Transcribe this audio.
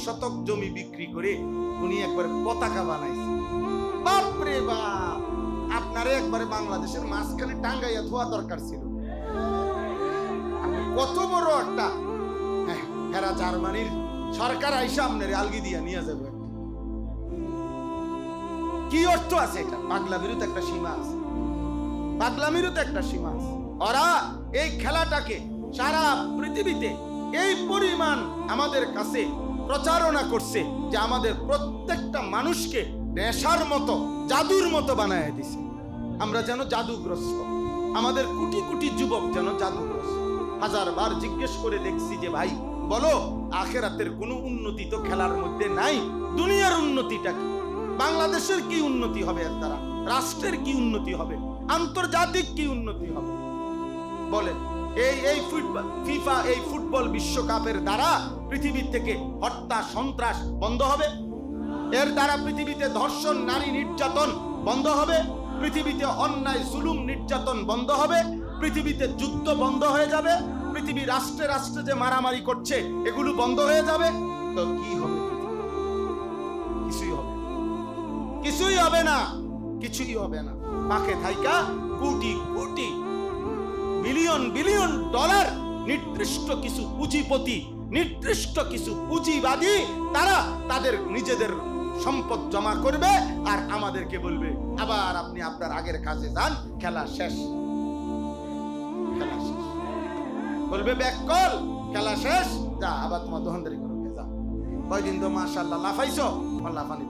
শতক জমি বিক্রি করে উনি একবার পতাকা বানাইছে। বাপরে বাপ, আপনারে একবারে বাংলাদেশের মাঝখানে টাঙ্গাইয়া ধোয়া দরকার ছিল। কত বড় একটা হেরা জার্মানির সরকার আইসা আপনারে আলগি দিয়া নিয়ে যাবে। কি অর্থ আছে এটা? পাগলামিরও তো একটা সীমা আছে, পাগলামিরও তো একটা সীমা আছে। ওরা এই খেলাটাকে সারা পৃথিবীতে এই পরিমাণ আমাদের কাছে প্রচারণা করছে যে আমাদের প্রত্যেকটা মানুষকে নেশার মতো, জাদুর মতো বানায় দিছে। আমরা যেন জাদুগ্রস্ত, আমাদের কোটি কোটি যুবক যেন জাদুগ্রস্ত। হাজারবার জিজ্ঞেস করে দেখছি যে ভাই বলো, আখিরাতের কোনো উন্নতি তো খেলার মধ্যে নাই। দুনিয়ার উন্নতিটা কি? বাংলাদেশের কি উন্নতি হবে এর দ্বারা? রাষ্ট্রের কি উন্নতি হবে? আন্তর্জাতিক কি উন্নতি হবে বলেন? এই ফুটবল ফিফা, এই ফুটবল বিশ্বকাপের দ্বারা পৃথিবী থেকে হত্যা সন্ত্রাস বন্ধ হবে? এর দ্বারা পৃথিবীতে ধর্ষণ, নারী নির্যাতন বন্ধ হবে? পৃথিবীতে অন্যায় জুলুম নির্যাতন বন্ধ হবে? পৃথিবীতে যুদ্ধ বন্ধ হয়ে যাবে? পৃথিবী রাষ্ট্রে রাষ্ট্রে যে মারামারি করছে এগুলো বন্ধ হয়ে যাবে? তো কি হবে? কিছুই হবে, কিছুই হবে না, কিছুই হবে না। পাকে থাইকা crore crore billion billion dollar নির্দিষ্ট কিছু পুঁজিপতি, নির্দিষ্ট কিছু পুঁজিবাদী, তারা তাদের নিজেদের সম্পদ জমা করবে আর আমাদেরকে বলবে আবার আপনি আপনার আগের কাজে যান, খেলা শেষ। খেলা শেষ বলবে, ব্যাক কল, খেলা শেষ, যা আবার তোমার দোকানদারি করো, যা। কয়দিন তো মাশাআল্লাহ লাফাইছো, লাফানি